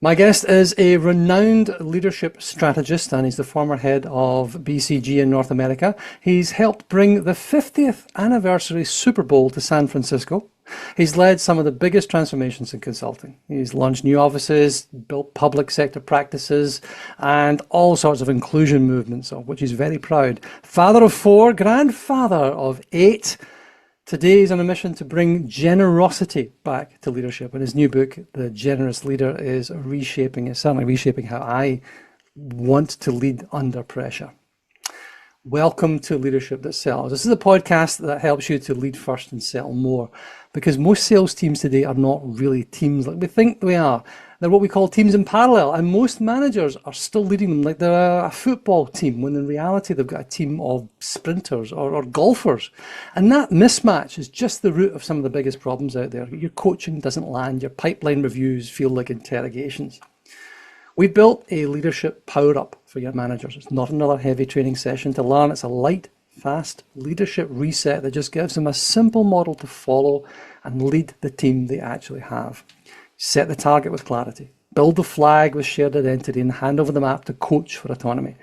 My guest is a renowned leadership strategist, and he's the former head of BCG in North America. He's helped bring the 50th anniversary Super Bowl to San Francisco. He's led some of the biggest transformations in consulting. He's launched new offices, built public sector practices, and all sorts of inclusion movements, of which he's very proud. Father of four, grandfather of eight. Today he's on a mission to bring generosity back to leadership. And his new book, The Generous Leader, is certainly reshaping how I want to lead under pressure. Welcome to Leadership That Sells. This is a podcast that helps you to lead first and sell more, because most sales teams today are not really teams like we think they are. They're what we call teams in parallel, and most managers are still leading them like they're a football team, when in reality they've got a team of sprinters or golfers. And that mismatch is just the root of some of the biggest problems out there. Your coaching doesn't land, your pipeline reviews feel like interrogations. We built a leadership power-up for your managers. It's not another heavy training session to learn. It's a light, fast leadership reset that just gives them a simple model to follow and lead the team they actually have. Set the target with clarity, build the flag with shared identity, and hand over the map to coach for autonomy.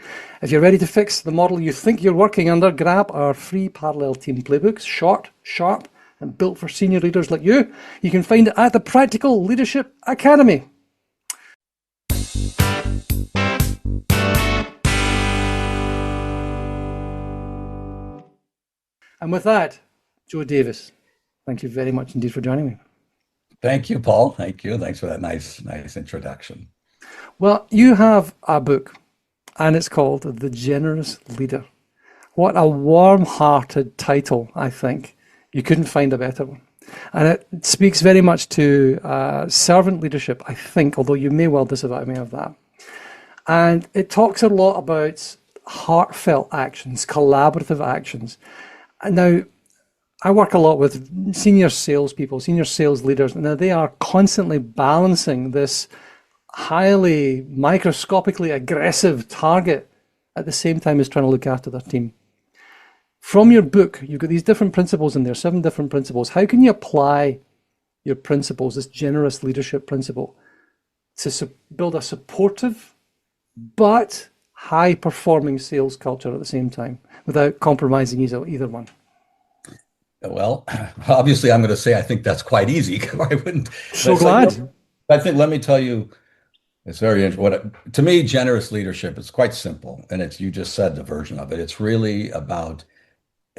If you're ready to fix the model you think you're working under, grab our free parallel team playbooks, short, sharp, and built for senior leaders like you. You can find it at the Practical Leadership Academy. And with that, Joe Davis, thank you very much indeed for joining me. Thank you, Paul. Thank you. Thanks for that nice introduction. Well, you have a book, and it's called The Generous Leader. What a warm-hearted title, I think. You couldn't find a better one. And it speaks very much to servant leadership, I think, although you may well disavow me of that. And it talks a lot about heartfelt actions, collaborative actions. And now, I work a lot with senior salespeople, senior sales leaders. Now, they are constantly balancing this highly microscopically aggressive target at the same time as trying to look after their team. From your book, you've got these different principles in there, 7 different principles. How can you apply your principles, this generous leadership principle, to build a supportive but high-performing sales culture at the same time without compromising either one? Well, obviously, I'm going to say I think that's quite easy. I wouldn't. So glad. I think, let me tell you, it's very interesting. To me, generous leadership is quite simple, and it's, you just said the version of it. It's really about,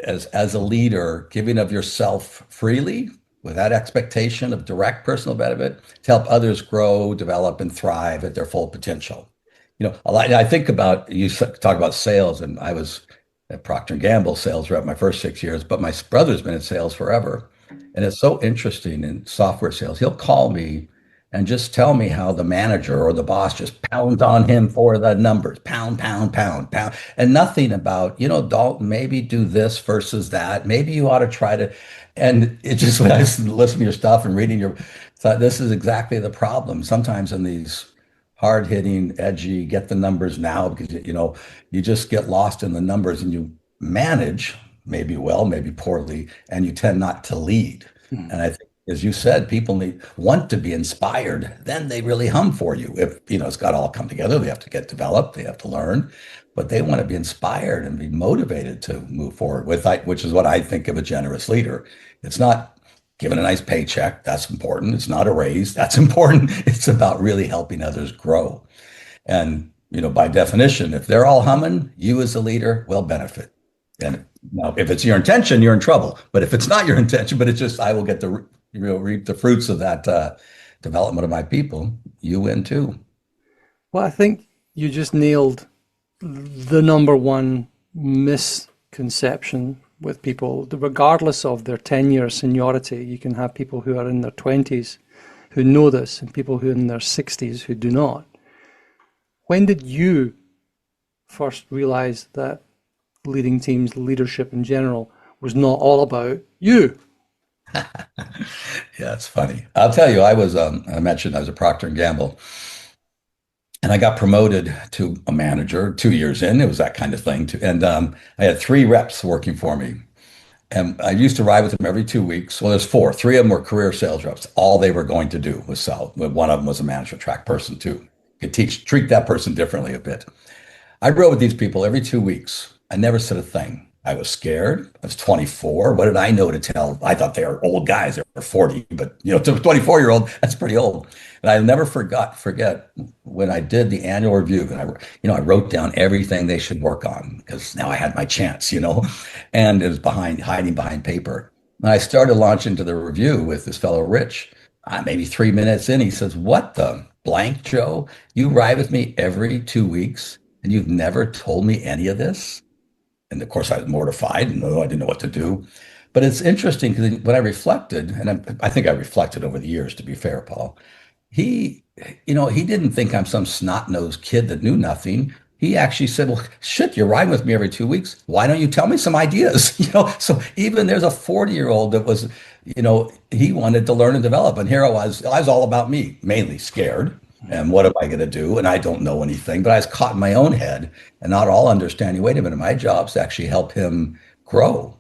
as a leader, giving of yourself freely without expectation of direct personal benefit to help others grow, develop, and thrive at their full potential. I think about, you talk about sales, and I was at Procter & Gamble sales rep my first 6 years, but my brother's been in sales forever. And it's so interesting in software sales. He'll call me and just tell me how the manager or the boss just pounds on him for the numbers, pound, pound, pound, pound, and nothing about, Dalton, maybe do this versus that. Maybe you ought to try to, and it just, when I listen to your stuff and reading thought this is exactly the problem. Sometimes in these hard-hitting, edgy, get the numbers now, because you just get lost in the numbers and you manage, maybe well, maybe poorly, and you tend not to lead. And I think, as you said, people want to be inspired, then they really hum for you. If it's got to all come together, they have to get developed, they have to learn, but they want to be inspired and be motivated to move forward which is what I think of a generous leader. It's not giving a nice paycheck, that's important. It's not a raise, that's important. It's about really helping others grow. And, by definition, if they're all humming, you as a leader will benefit. And now, if it's your intention, you're in trouble. But if it's not your intention, but it's just, I will get to reap the fruits of that development of my people, you win too. Well, I think you just nailed the number one misconception with people, regardless of their tenure or seniority. You can have people who are in their 20s who know this, and people who are in their 60s who do not. When did you first realize that leading teams, leadership in general, was not all about you? Yeah, it's funny. I'll tell you, I mentioned I was at Procter & Gamble, and I got promoted to a manager 2 years in. It was that kind of thing. And I had 3 reps working for me. And I used to ride with them every 2 weeks. Well, there's four. Three of them were career sales reps. All they were going to do was sell. One of them was a management track person too. Could treat that person differently a bit. I rode with these people every 2 weeks. I never said a thing. I was scared. I was 24. What did I know to tell? I thought they were old guys. They were 40, but to a 24-year-old, that's pretty old. And I never forget when I did the annual review, and I wrote down everything they should work on because now I had my chance, and it was hiding behind paper. And I started launching into the review with this fellow, Rich. Maybe 3 minutes in, he says, "What the blank, Joe? You ride with me every 2 weeks, and you've never told me any of this?" And of course, I was mortified and I didn't know what to do. But it's interesting because when I reflected, and I think I reflected over the years, to be fair, Paul, he didn't think I'm some snot-nosed kid that knew nothing. He actually said, "Well, shit, you're riding with me every 2 weeks. Why don't you tell me some ideas?" So even there's a 40-year-old that was, he wanted to learn and develop. And here I was all about me, mainly scared. And what am I going to do? And I don't know anything, but I was caught in my own head and not all understanding, wait a minute, my job's to actually help him grow.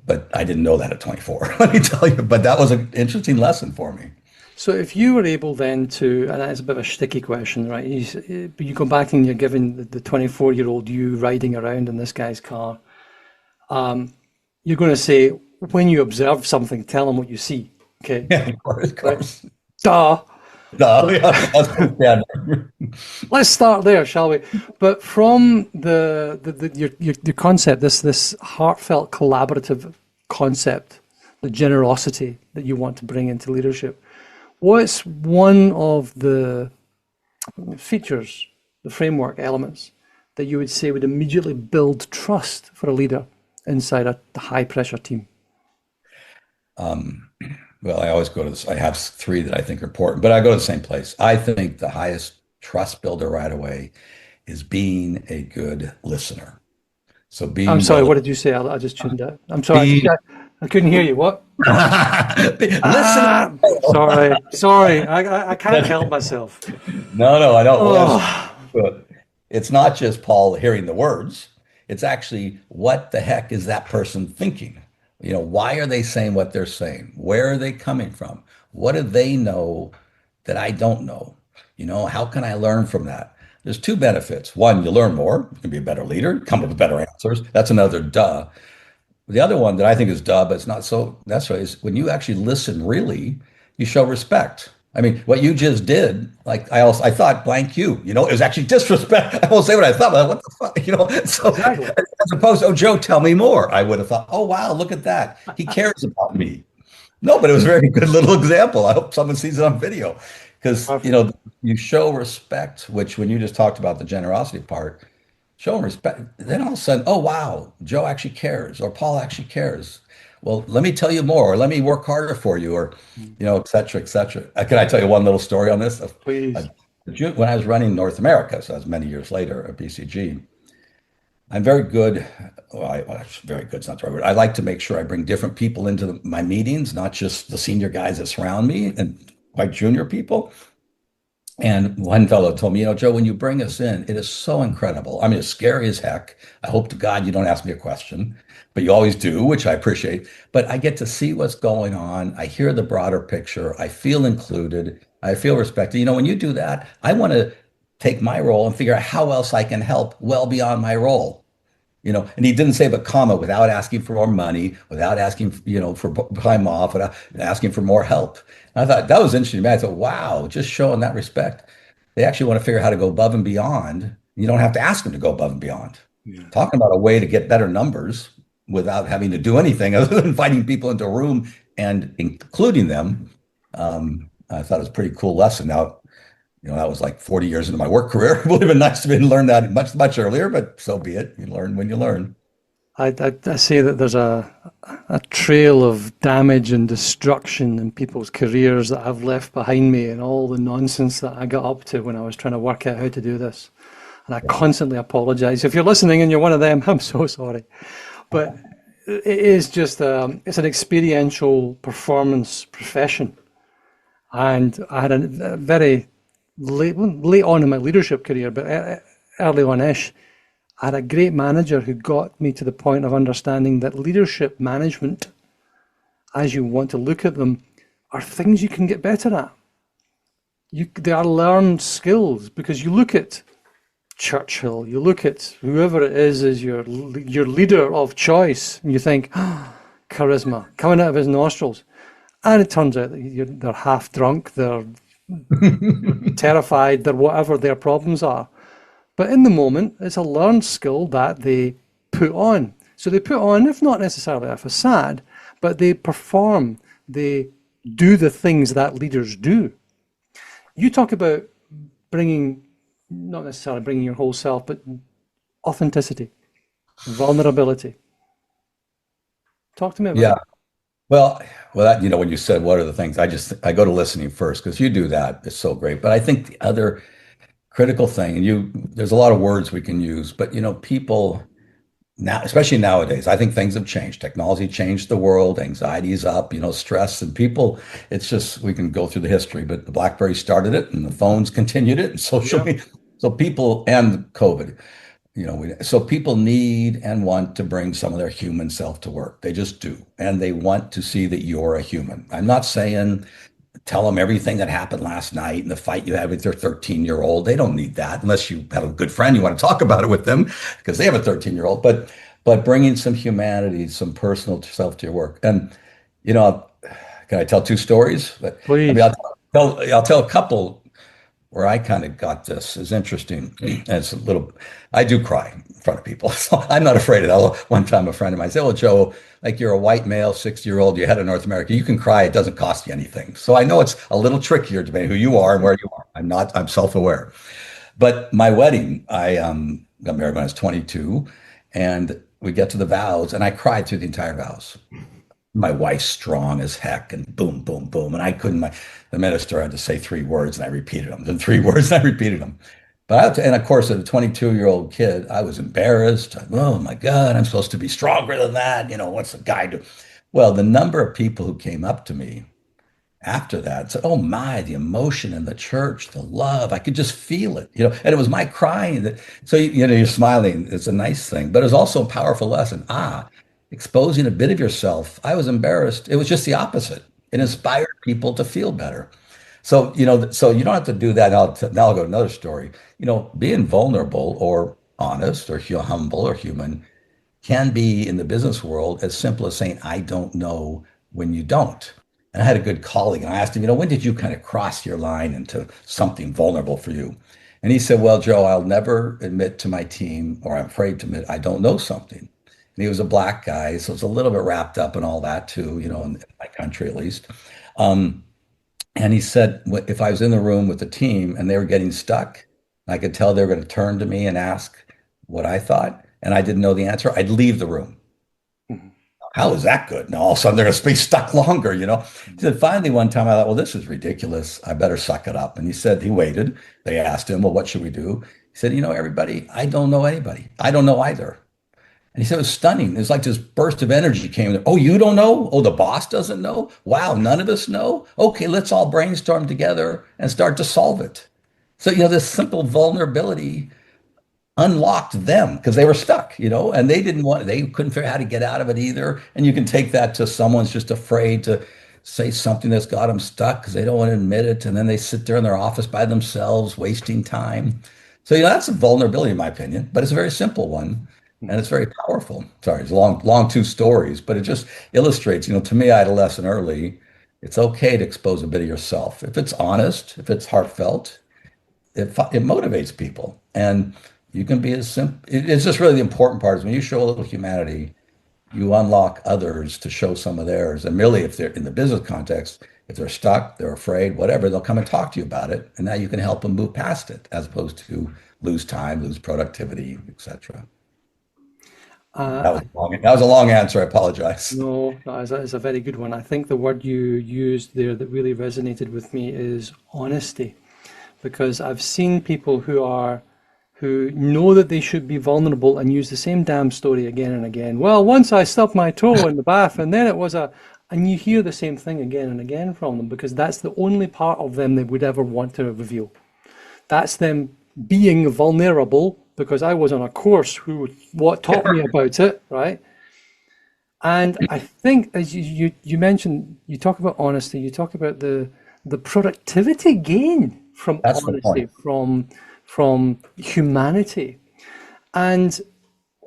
But I didn't know that at 24, let me tell you. But that was an interesting lesson for me. So if you were able then to, and that's a bit of a sticky question, right? You go back and you're giving the 24-year-old you riding around in this guy's car. You're going to say, when you observe something, tell him what you see. Okay. Yeah, of course, of course. Right? Duh. No, yeah, that's Let's start there, shall we? But from your concept, this heartfelt collaborative concept, the generosity that you want to bring into leadership, what's one of the features, the framework elements that you would say would immediately build trust for a leader inside a high pressure team? Well, I always go to this. I have three that I think are important, but I go to the same place. I think the highest trust builder right away is being a good listener. So I'm being sorry, willing, what did you say? I just tuned out. I'm sorry, be, I couldn't hear you. What? listen. Sorry, I can't help myself. No, I don't. Well, Oh, but it's not just Paul hearing the words. It's actually what the heck is that person thinking? Why are they saying what they're saying? Where are they coming from? What do they know that I don't know? How can I learn from that? There's two benefits. One, you learn more, you can be a better leader, come up with better answers. That's another duh. The other one that I think is duh, but it's not so necessary, is when you actually listen really, you show respect. I mean, what you just did, like I thought blank you, it was actually disrespect. I won't say what I thought, but what the fuck, So exactly. as opposed to, "Oh, Joe, tell me more," I would have thought, "Oh, wow, look at that. He cares about me." No, but it was a very good little example. I hope someone sees it on video because, Perfect. you show respect, which when you just talked about the generosity part, show them respect. Then all of a sudden, oh, wow, Joe actually cares or Paul actually cares. Well, let me tell you more, or let me work harder for you, or, et cetera, et cetera. Can I tell you one little story on this? Uh, Please. When I was running North America, so that was many years later at BCG, I'm very good. Well, very good. It's not the right word. I like to make sure I bring different people into my meetings, not just the senior guys that surround me and quite junior people. And one fellow told me, "Joe, when you bring us in, it is so incredible. I mean, it's scary as heck. I hope to God you don't ask me a question, but you always do, which I appreciate. But I get to see what's going on. I hear the broader picture. I feel included. I feel respected. When you do that, I want to take my role and figure out how else I can help well beyond my role." And he didn't say but comma without asking for more money, without asking, for time off, without asking for more help. And I thought that was interesting to me. I thought, wow, just showing that respect. They actually want to figure out how to go above and beyond. You don't have to ask them to go above and beyond. Yeah. Talking about a way to get better numbers without having to do anything other than inviting people into a room and including them. I thought it was a pretty cool lesson. Now, that was like 40 years into my work career. It would have been nice to learn that much, much earlier, but so be it. You learn when you learn. I say that there's a trail of damage and destruction in people's careers that I've left behind me and all the nonsense that I got up to when I was trying to work out how to do this. And I Yeah. constantly apologize. If you're listening and you're one of them, I'm so sorry. But it is just, it's an experiential performance profession. And I had a very late on in my leadership career, but early on-ish, I had a great manager who got me to the point of understanding that leadership management, as you want to look at them, are things you can get better at. They are learned skills, because you look at Churchill, you look at whoever it is as your leader of choice, and you think, oh, charisma coming out of his nostrils. And it turns out that they're half drunk, they're terrified, they're whatever their problems are. But in the moment, it's a learned skill that they put on. So they put on, if not necessarily a facade, but they perform, they do the things that leaders do. You talk about bringing, not necessarily bringing your whole self, but authenticity, vulnerability. Talk to me about Yeah. it. Well, that, when you said what are the things, I go to listening first because you do that. It's so great. But I think the other critical thing, and there's a lot of words we can use, but people now, especially nowadays, I think things have changed. Technology changed the world, anxiety is up, stress and people, it's just, we can go through the history, but the BlackBerry started it and the phones continued it and social Yeah. media. So people and COVID, so people need and want to bring some of their human self to work. They just do. And they want to see that you're a human. I'm not saying tell them everything that happened last night and the fight you had with your 13-year-old. They don't need that unless you have a good friend you want to talk about it with them because they have a 13-year-old. But bringing some humanity, some personal self to your work. And you know, can I tell two stories? I mean, Please. I'll tell a couple where I kind of got this. Is interesting. And it's a little. I do cry in front of people, so I'm not afraid of that. One time, a friend of mine said, "Well, Joe, like you're a white male, 60-year-old, you head of North America, you can cry. It doesn't cost you anything." So I know it's a little trickier depending who you are and where you are. I'm not. I'm self-aware. But my wedding, I got married when I was 22, and we get to the vows, and I cried through the entire vows. My wife's strong as heck, and boom, boom, boom. And I couldn't, the minister had to say three words, and I repeated them, then three words, and I repeated them. And of course, as a 22-year-old kid, I was embarrassed. Oh my God, I'm supposed to be stronger than that. What's the guy do? Well, the number of people who came up to me after that said, "Oh my, the emotion in the church, the love, I could just feel it, and it was my crying that." So, you're smiling. It's a nice thing, but it's also a powerful lesson. Exposing a bit of yourself. I was embarrassed. It was just the opposite. It inspired people to feel better. So, so you don't have to do that. Now I'll go to another story. Being vulnerable or honest or humble or human can be in the business world as simple as saying, "I don't know," when you don't. And I had a good colleague and I asked him, when did you kind of cross your line into something vulnerable for you? And he said, "Well, Joe, I'll never admit to my team, or I'm afraid to admit I don't know something." And he was a black guy, so it's a little bit wrapped up in all that too, in my country at least. Um, and he said, if I was in the room with the team and they were getting stuck, I could tell they were going to turn to me and ask what I thought, and I didn't know the answer, I'd leave the room. Mhm. How is that good? Now all of a sudden they're going to be stuck longer. He said, finally, one time I thought, well, this is ridiculous. I better suck it up. And he said, he waited. They asked him, well, what should we do? He said, everybody, I don't know anybody. I don't know either. And he said, it was stunning. It was like this burst of energy came. Oh, you don't know? Oh, the boss doesn't know? Wow, none of us know? Okay, let's all brainstorm together and start to solve it. So, this simple vulnerability unlocked them because they were stuck, and they couldn't figure out how to get out of it either. And you can take that to someone's just afraid to say something that's got them stuck because they don't want to admit it. And then they sit there in their office by themselves, wasting time. So, that's a vulnerability, in my opinion, but it's a very simple one. And it's very powerful. Sorry, it's long two stories, but it just illustrates, to me, I had a lesson early. It's okay to expose a bit of yourself. If it's honest, if it's heartfelt, it motivates people. And you can be as simple. It's just really the important part is when you show a little humanity, you unlock others to show some of theirs. And really, if they're in the business context, if they're stuck, they're afraid, whatever, they'll come and talk to you about it. And now you can help them move past it as opposed to lose time, lose productivity, etc. Uh, That was a long answer. I apologize. no, that is a very good one. I think the word you used there that really resonated with me is honesty, because I've seen people who know that they should be vulnerable and use the same damn story again and again. Well, once I stubbed my toe in the bath, and then it was and you hear the same thing again and again from them because that's the only part of them they would ever want to reveal. That's them being vulnerable because I was on a course what taught me about it, right? And I think as you mentioned, you talk about honesty, you talk about the productivity gain from That's the honesty, point. from humanity. And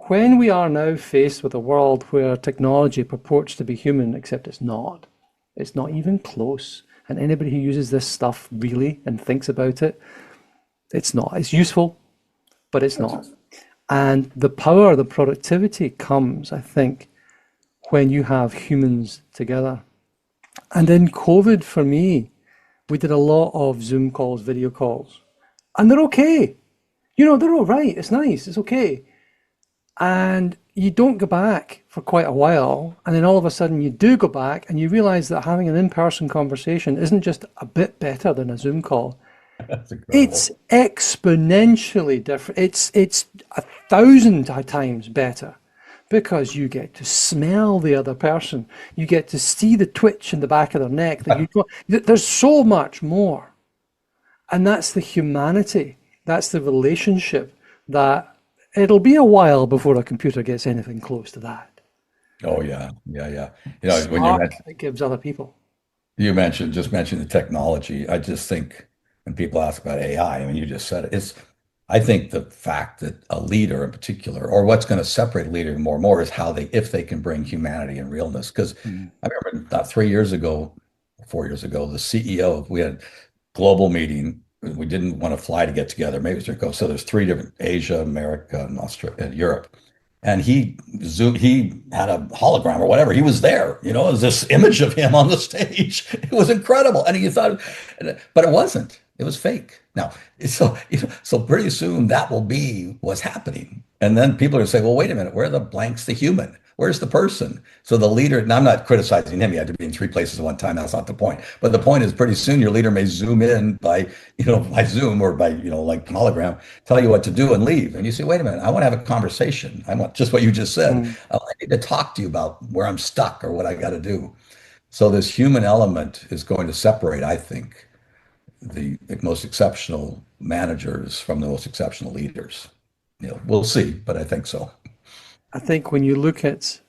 when we are now faced with a world where technology purports to be human, except it's not even close. And anybody who uses this stuff really and thinks about it, it's not. It's useful, but it's not. And the power, the productivity comes, I think, when you have humans together. And in COVID, for me, we did a lot of Zoom calls, video calls, and they're okay. They're all right. It's nice. It's okay. And you don't go back for quite a while. And then all of a sudden you do go back and you realize that having an in-person conversation isn't just a bit better than a Zoom call. That's It's incredible. exponentially different. It's 1,000 times better because you get to smell the other person. You get to see the twitch in the back of their neck that you don't. There's so much more. And that's the humanity. That's the relationship that it'll be a while before a computer gets anything close to that. Oh yeah, yeah, yeah. When Spark it gives other people. just mentioned the technology. I just think when people ask about AI, I mean, you just said it. I think the fact that a leader in particular, or what's going to separate a leader more and more, is if they can bring humanity and realness. Because Mm. I remember about 3 years ago, 4 years ago, the CEO, we had a global meeting. We didn't want to fly to get together. Maybe it was go. So there's three different: Asia, America, and Australia, and Europe. And he had a hologram or whatever. He was there, it was this image of him on the stage. It was incredible. And you thought, but it wasn't. It was fake. Now, so pretty soon that will be what's happening. And then people are going to say, well, wait a minute, where are the blanks, the human? Where's the person? So the leader, and I'm not criticizing him. He had to be in three places at one time. That's not the point. But the point is pretty soon your leader may zoom in by Zoom or by, like hologram, tell you what to do and leave. And you say, wait a minute, I want to have a conversation. I want just what you just said. Mm. I need to talk to you about where I'm stuck or what I got to do. So this human element is going to separate, I think, the most exceptional managers from the most exceptional leaders. We'll see, but I think so. I think when you look at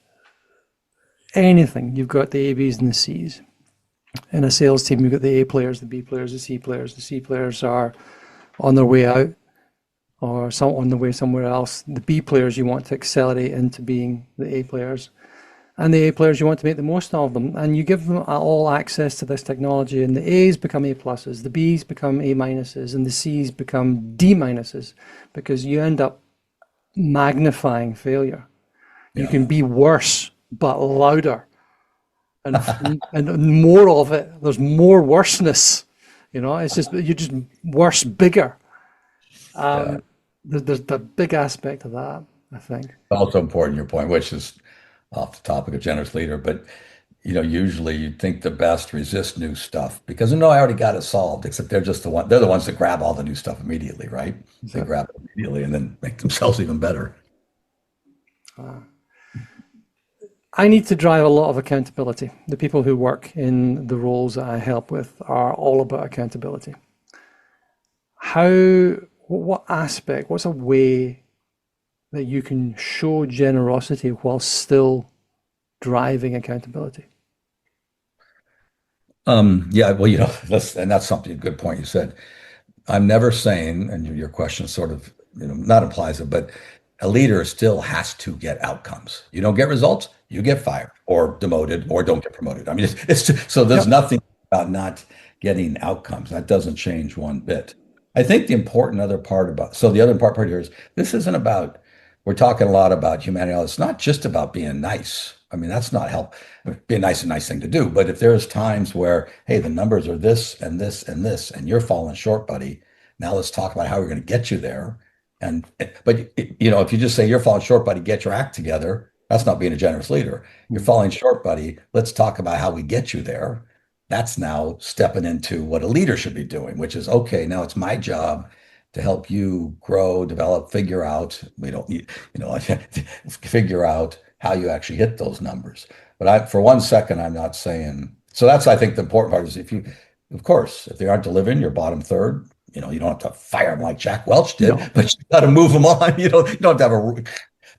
anything, you've got the A, Bs, and the Cs. In a sales team, you've got the A players, the B players, the C players. The C players are on their way out or some on the way somewhere else. The B players you want to accelerate into being the A players. And the A players, you want to make the most of them. And you give them all access to this technology. And the A's become A pluses, the B's become A minuses, and the C's become D minuses because you end up magnifying failure. You Yeah, can be worse, but louder and and more of it. There's more worseness. It's just you're just worse, bigger. yeah. There's the big aspect of that, I think. Also important, your point, which is off the topic of generous leader, but usually you think the best resist new stuff because no, I already got it solved, except they're the ones that grab all the new stuff immediately, right? They Exactly. grab it immediately and then make themselves even better. I need to drive a lot of accountability. The people who work in the roles that I help with are all about accountability. What aspect, what's a way that you can show generosity while still driving accountability? Yeah, well, that's something, a good point you said. I'm never saying, and your question sort of, not implies it, but a leader still has to get outcomes. You don't get results, you get fired or demoted or don't get promoted. I mean, so there's Yep. nothing about not getting outcomes. That doesn't change one bit. I think the important other part so the other part here is this isn't about, we're talking a lot about humanity. It's not just about being nice. I mean, that's not help. Being nice is a nice thing to do. But if there's times where, hey, the numbers are this and this and this, and you're falling short, buddy, now let's talk about how we're going to get you there. But if you just say you're falling short, buddy, get your act together, that's not being a generous leader. You're Mm. falling short, buddy. Let's talk about how we get you there. That's now stepping into what a leader should be doing, which is okay, now it's my job to help you grow, develop, figure out. We don't need, figure out how you actually hit those numbers. But for 1 second, I'm not saying. So that's, I think, the important part is of course, if they aren't delivering your bottom third, you don't have to fire them like Jack Welch did, No. but you got to move them on. You don't have to have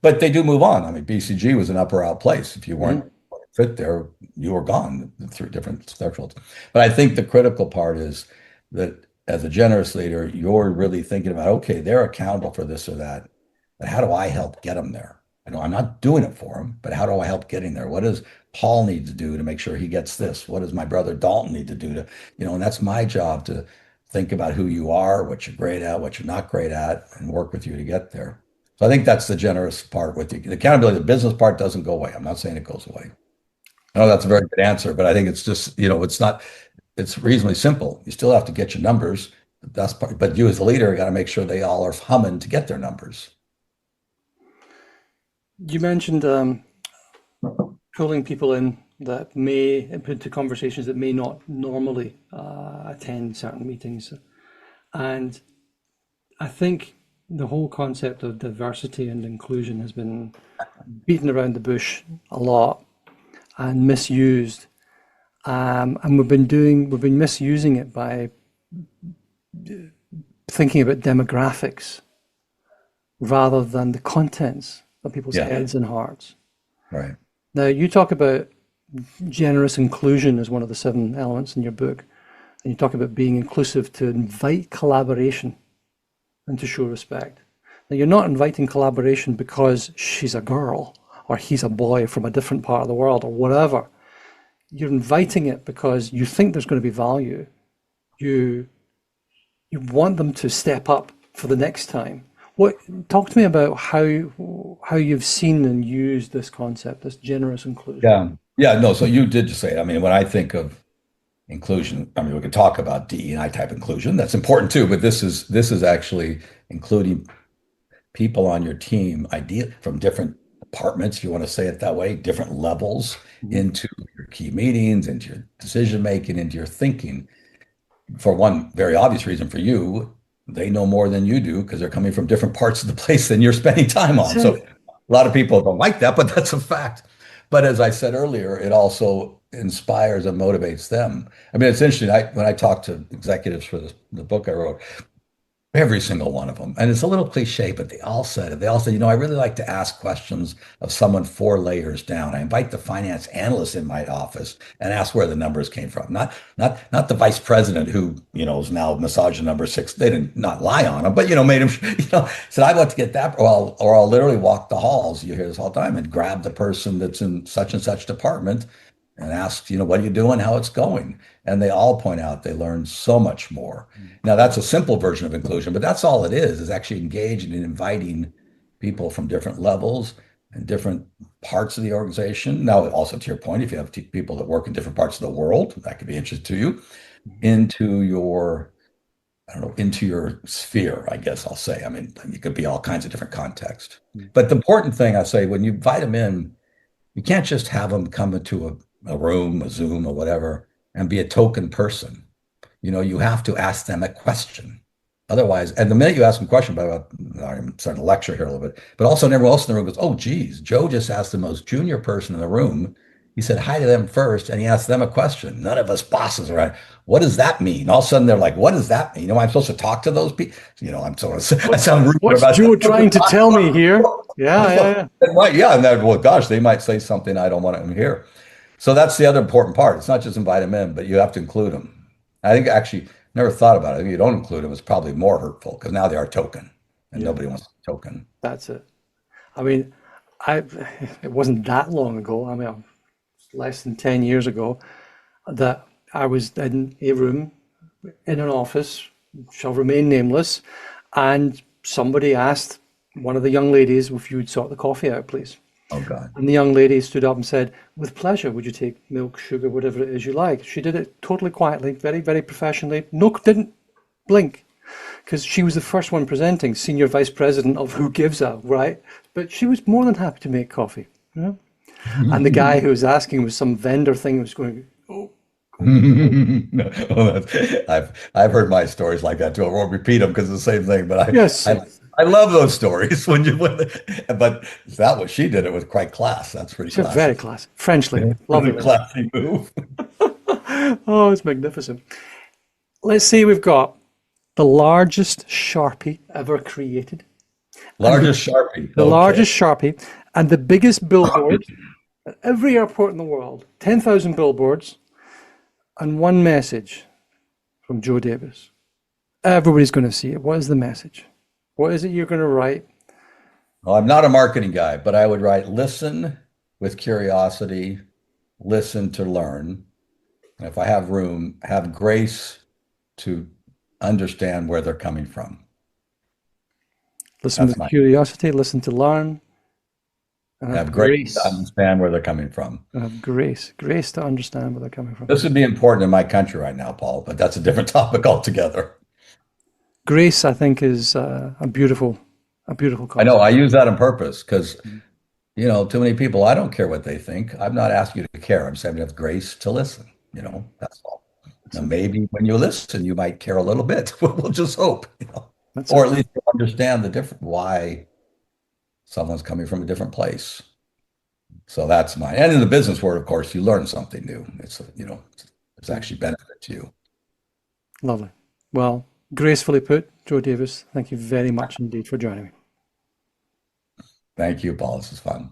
but they do move on. I mean, BCG was an up or out place. If you weren't Mhm. fit there, you were gone through different thresholds. But I think the critical part is that as a generous leader, you're really thinking about, okay, they're accountable for this or that, but how do I help get them there? I know I'm not doing it for them, but how do I help getting there? What does Paul need to do to make sure he gets this? What does my brother Dalton need to do to, and that's my job to think about who you are, what you're great at, what you're not great at, and work with you to get there. So I think that's the generous part with the accountability. The business part doesn't go away. I'm not saying it goes away. I know that's a very good answer, but I think it's just, it's not, it's reasonably simple. You still have to get your numbers. That's part, but you as a leader got to make sure they all are humming to get their numbers. You mentioned pulling people in that may into conversations that may not normally attend certain meetings. And I think the whole concept of diversity and inclusion has been beaten around the bush a lot and misused. And we've been misusing it by thinking about demographics rather than the contents of people's Yeah, heads and hearts. right. Now, you talk about generous inclusion as one of the 7 elements in your book, and you talk about being inclusive to invite collaboration and to show respect. Now, you're not inviting collaboration because she's a girl or he's a boy from a different part of the world or whatever. You're inviting it because you think there's going to be value. You you want them to step up for the next time. What talk to me about how you've seen and used this concept, this generous inclusion. Yeah. Yeah. No, so you did just say it. I mean, when I think of inclusion, I mean, we could talk about DE&I type inclusion. That's important too, but this is actually including people on your team, ideal from different departments, if you want to say it that way, different levels Mhm. into your key meetings, into your decision making, into your thinking. For one very obvious reason for you, they know more than you do because they're coming from different parts of the place than you're spending time That's on. So it. a lot of people don't like that, but that's a fact. But as I said earlier, it also inspires and motivates them. I mean, it's interesting. When I talk to executives for the book I wrote, every single one of them. And it's a little cliche, but they all said it. They all said, I really like to ask questions of someone 4 layers down. I invite the finance analyst in my office and ask where the numbers came from. Not the vice president who, is now massaging number 6. They didn't not lie on him, but made him, said, I'd like to get that. Or I'll literally walk the halls. You hear this all the time and grab the person that's in such and such department and ask, what are you doing, how it's going? And they all point out they learn so much more. Now, that's a simple version of inclusion, but that's all it is actually engaging and inviting people from different levels and different parts of the organization. Now, also to your point, if you have people that work in different parts of the world, that could be interesting to you, into your, I don't know, into your sphere, I guess I'll say. I mean, it could be all kinds of different contexts. But the important thing I say, when you invite them in, you can't just have them come into a room, a Zoom or whatever, and be a token person. You have to ask them a question. Otherwise, and the minute you ask them a question, I'm starting to lecture here a little bit, but also everyone else in the room goes, oh, geez, Joe just asked the most junior person in the room. He said hi to them first, and he asked them a question. None of us bosses are right. What does that mean? All of a sudden, they're like, what does that mean? I'm supposed to talk to those people? I'm sort of, I sound rude What's about Joe trying to tell me here? I'm Yeah, yeah, supposed yeah. right, yeah, and then, well, gosh, they might say something I don't want to hear. So that's the other important part. It's not just invite them in, but you have to include them. I think actually never thought about it. If you don't include them, it's probably more hurtful because now they are token, and Yeah, nobody wants a token. that's it. I mean, I it wasn't that long ago. I mean, less than 10 years ago, that I was in a room in an office, shall remain nameless, and somebody asked one of the young ladies if you would sort the coffee out, please. Oh God. And the young lady stood up and said, with pleasure, would you take milk, sugar, whatever it is you like? She did it totally quietly, very, very professionally. No, didn't blink because she was the first one presenting, senior vice president of Who Gives A, right? But she was more than happy to make coffee. You know? And the guy who was asking was some vendor thing was going, oh, No, well, I've heard my stories like that too. I won't repeat them because it's the same thing. But yes. I love those stories but that was she did it with quite class. That's pretty She's a very classy. classy French lady. Lovely Really lady. classy move. Oh, it's magnificent. Let's say we've got the largest Sharpie ever created. Largest Sharpie. The Okay. largest Sharpie and the biggest billboard at every airport in the world, 10,000 billboards, and one message from Joe Davis. Everybody's going to see it. What is the message? What is it you're going to write? Well, I'm not a marketing guy, but I would write listen with curiosity, listen to learn. And if I have room, have grace to understand where they're coming from. Listen That's with my curiosity, listen to learn, and have have grace to grace. understand where they're coming from. And have grace. Grace to understand where they're coming from. This would be important in my country right now, Paul, but that's a different topic altogether. Grace, I think, is a beautiful I know concept. I use that on purpose because, too many people, I don't care what they think. I'm not asking you to care. I'm saying you have grace to listen, that's all. Now, maybe when you listen, you might care a little bit. We'll just hope, That's or it. at least you'll understand the different why someone's coming from a different place. So that's mine. And in the business world, of course, you learn something new. It's actually benefit to you. Lovely. Well, gracefully put, Joe Davis. Thank you very much indeed for joining me. Thank you, Paul. This is fun.